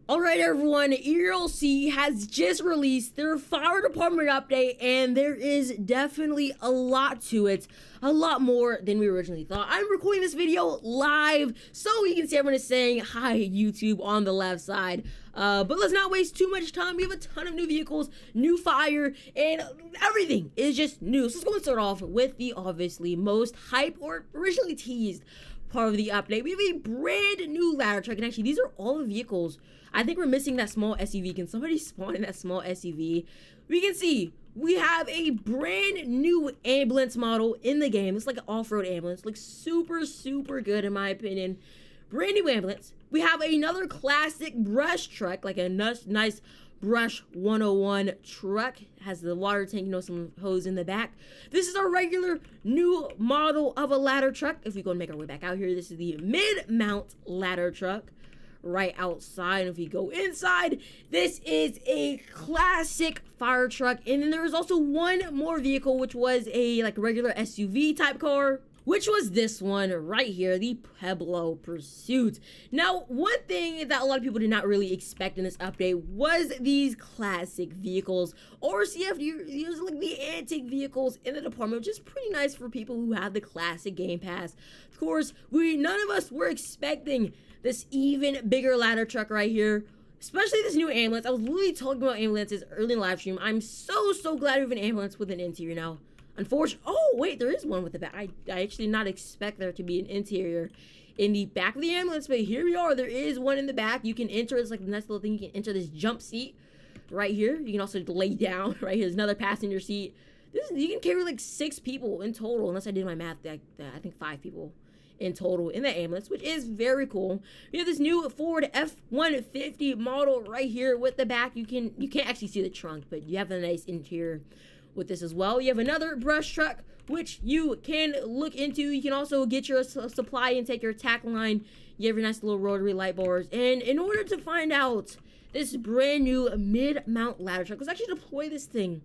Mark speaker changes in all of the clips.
Speaker 1: Alright everyone, ERLC has just released their fire department update, and there is definitely a lot to it. A lot more than we originally thought. I'm recording this video live so you can see everyone is saying hi YouTube on the left side. But let's not waste too much time. We have a ton of new vehicles, new fire, and everything is just new. So let's go and start off with the obviously most hype or originally teased part of the update. We have a brand new ladder truck, and actually these are all the vehicles. I think we're missing that small SUV. Can somebody spawn in that small SUV? We can see we have a brand new ambulance model in the game. It's like an off-road ambulance. Looks super good in my opinion. Brand new ambulance. We have another classic brush truck, like a nice brush 101 truck. Has the water tank, some hose in the back. This is our regular new model of a ladder truck. If we go and make our way back out here, this is the mid-mount ladder truck right outside. If we go inside, this is a classic fire truck. And then there was also one more vehicle, which was a regular SUV type car, which was this one right here, the Pueblo Pursuit. Now, one thing that a lot of people did not really expect in this update was these classic vehicles, or CFUs, like the antique vehicles in the department, which is pretty nice for people who have the classic Game Pass. Of course, none of us were expecting this even bigger ladder truck right here, especially this new ambulance. I was literally talking about ambulances early in the live stream. I'm so glad we have an ambulance with an interior now. Unfortunately, oh wait, there is one with the back. I actually did not expect there to be an interior in the back of the ambulance, but here we are. There is one in the back. You can enter, it's like a nice little thing. You can enter this jump seat right here. You can also lay down right here. There's another passenger seat. You can carry like 6 people in total, unless I did my math. I think 5 people in total in the ambulance, which is very cool. We have this new Ford F-150 model right here with the back. You can't actually see the trunk, but you have a nice interior with this as well. You have another brush truck, which you can look into. You can also get your supply and take your tack line. You have your nice little rotary light bars. And in order to find out this brand new mid-mount ladder truck, let's actually deploy this thing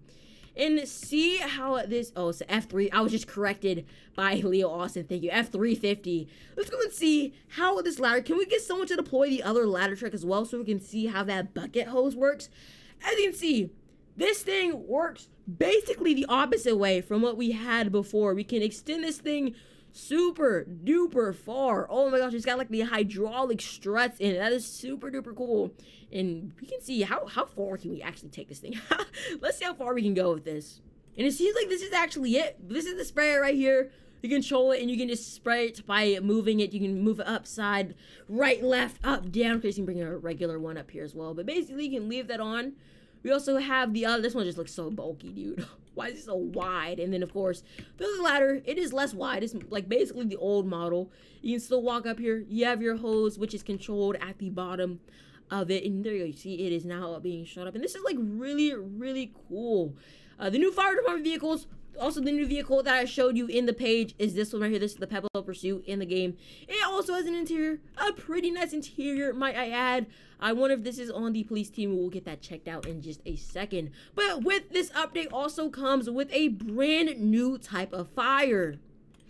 Speaker 1: and see how this, oh, it's F3. I was just corrected by Leo Austin. Thank you. F350. Let's go and see how this ladder, can we get someone to deploy the other ladder truck as well so we can see how that bucket hose works? As you can see, this thing works basically the opposite way from what we had before. We can extend this thing super duper far. Oh my gosh, it's got like the hydraulic struts in it. That is super duper cool. And we can see how far can we actually take this thing. Let's see how far we can go with this. And it seems like this is actually it. This is the sprayer right here. You control it and you can just spray it by moving it. You can move it upside, right, left, up, down. In case you can bring a regular one up here as well. But basically you can leave that on. We also have the other, this one just looks so bulky, dude. Why is it so wide? And then of course, the other ladder, it is less wide. It's like basically the old model. You can still walk up here. You have your hose, which is controlled at the bottom of it. And there you go, you see it is now being shut up. And this is like really cool. The new fire department vehicles, also the new vehicle that I showed you in the page is this one right here. This is the Pueblo Pursuit in the game. It also has an interior, a pretty nice interior, might I add. I wonder if this is on the police team. We'll get that checked out in just a second. But with this update also comes with a brand new type of fire.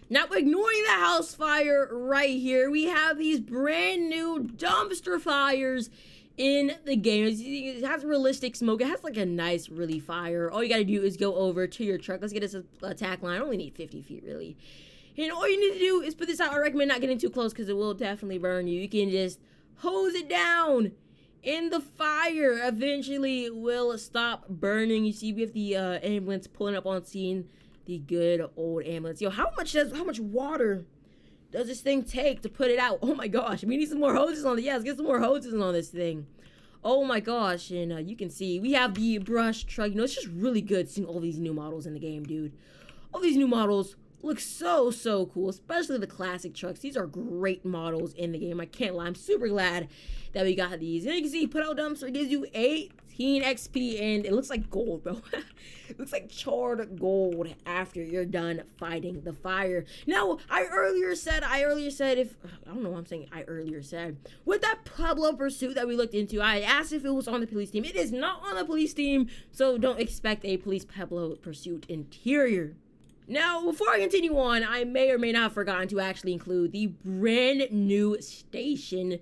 Speaker 1: Now, ignoring the house fire right here, we have these brand new dumpster fires in the game. It has realistic smoke. It has like a nice really fire. All you gotta do is go over to your truck. Let's get us a tack line. I only need 50 feet really. And all you need to do is put this out. I recommend not getting too close because it will definitely burn you. You can just hose it down and the fire eventually will stop burning. You see we have the ambulance pulling up on scene. The good old ambulance. Yo, how much water does this thing take to put it out? Oh my gosh, we need some more hoses on it. Yeah, let's get some more hoses on this thing. Oh my gosh, and you can see we have the brush truck. It's just really good seeing all these new models in the game, dude. All these new models look so cool, especially the classic trucks. These are great models in the game. I can't lie. I'm super glad that we got these. And you can see put out dumpster gives you 18 XP, and it looks like gold, bro. It looks like charred gold after you're done fighting the fire. Now, I earlier said if, I don't know what I'm saying, with that Pueblo Pursuit that we looked into, I asked if it was on the police team. It is not on the police team, so don't expect a police Pueblo Pursuit interior. Now, before I continue on, I may or may not have forgotten to actually include the brand new station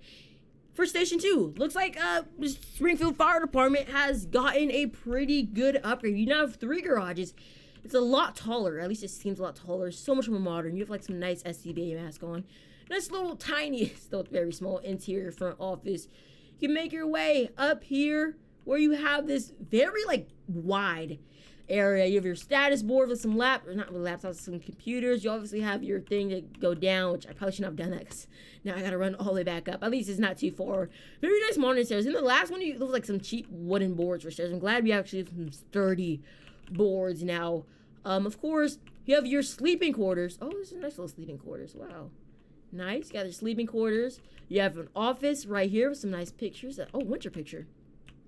Speaker 1: for Station 2. Looks like Springfield Fire Department has gotten a pretty good upgrade. You now have 3 garages. It's a lot taller. At least it seems a lot taller. So much more modern. You have like some nice SCBA mask on. Nice little tiny, still very small interior front office. You can make your way up here where you have this very like wide area. You have your status board with some not really laptops, some computers. You obviously have your thing to go down, which I probably shouldn't have done that because now I gotta run all the way back up. At least it's not too far. Very nice modern stairs. In the last one, it was like some cheap wooden boards for stairs. I'm glad we actually have some sturdy boards now. Of course, you have your sleeping quarters. Oh, this is nice little sleeping quarters. Wow. Nice. Got your sleeping quarters. You have an office right here with some nice pictures. Oh, winter picture.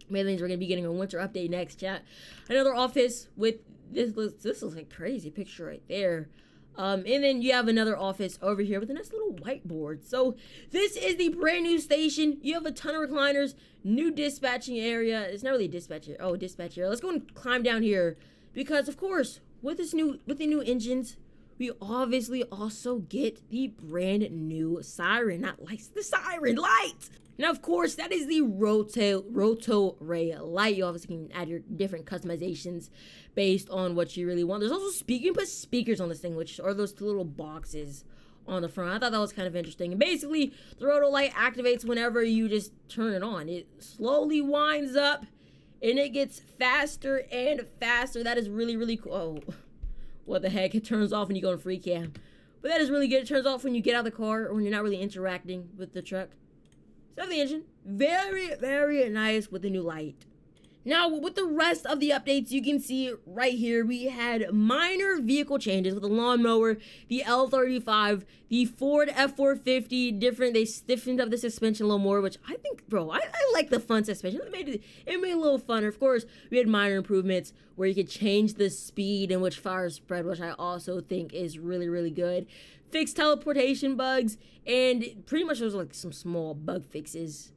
Speaker 1: Maybe we're gonna be getting a winter update next, chat. Another office with this looks like crazy picture right there. And then you have another office over here with a nice little whiteboard. So this is the brand new station. You have a ton of recliners, new dispatching area. It's not really a dispatch area. Oh, dispatch area. Let's go and climb down here because of course with the new engines, we obviously also get the brand new siren, not lights, the siren light. Now, of course, that is the roto ray light. You obviously can add your different customizations based on what you really want. There's also speakers on this thing, which are those 2 little boxes on the front. I thought that was kind of interesting. And basically, the roto light activates whenever you just turn it on. It slowly winds up, and it gets faster and faster. That is really, really cool. Oh, what the heck? It turns off when you go in free cam. But that is really good. It turns off when you get out of the car or when you're not really interacting with the truck. So the engine, very, very nice with the new light. Now, with the rest of the updates, you can see right here, we had minor vehicle changes with the lawnmower, the L35, the Ford F450, different. They stiffened up the suspension a little more, which I think, bro, I like the fun suspension. It made it a little funner. Of course, we had minor improvements where you could change the speed in which fire spread, which I also think is really, really good. Fixed teleportation bugs, and pretty much those like some small bug fixes.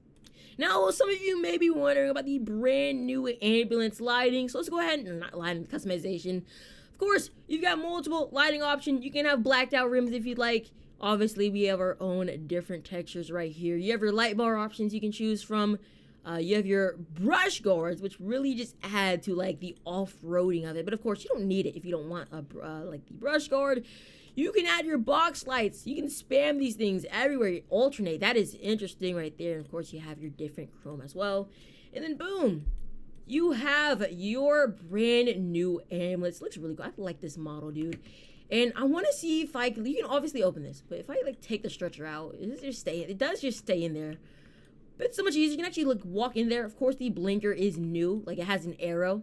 Speaker 1: Now, some of you may be wondering about the brand new ambulance lighting, so let's go ahead and not lighting customization. Of course, you've got multiple lighting options. You can have blacked out rims if you'd like. Obviously, we have our own different textures right here. You have your light bar options you can choose from. You have your brush guards, which really just add to like the off-roading of it. But of course, you don't need it if you don't want like the brush guard. You can add your box lights. You can spam these things everywhere. You alternate. That is interesting right there. And of course, you have your different chrome as well. And then boom, you have your brand new ambulance. Looks really good. I like this model, dude. And I want to see if you can obviously open this, but if I like take the stretcher out, it does just stay in there. But it's so much easier. You can actually like walk in there. Of course, the blinker is new. Like it has an arrow.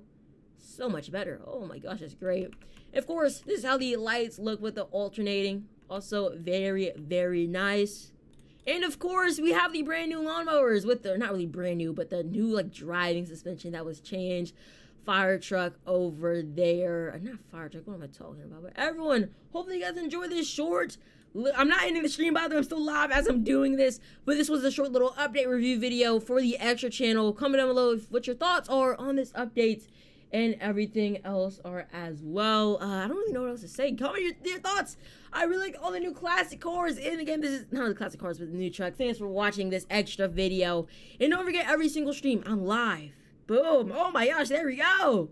Speaker 1: So much better. Oh my gosh, that's great. Of course, this is how the lights look with the alternating. Also very, very nice. And of course, we have the brand new lawnmowers with the, not really brand new, but the new like driving suspension that was changed. Fire truck over there. Not fire truck, what am I talking about? But everyone, hopefully you guys enjoy this short. I'm not ending the stream, by the way, I'm still live as I'm doing this. But this was a short little update review video for the extra channel. Comment down below what your thoughts are on this update. And everything else are as well. I don't really know what else to say. Comment your thoughts. I really like all the new classic cars. And again, this is not the classic cars, but the new truck. Thanks for watching this extra video. And don't forget, every single stream, I'm live. Boom. Oh my gosh, there we go.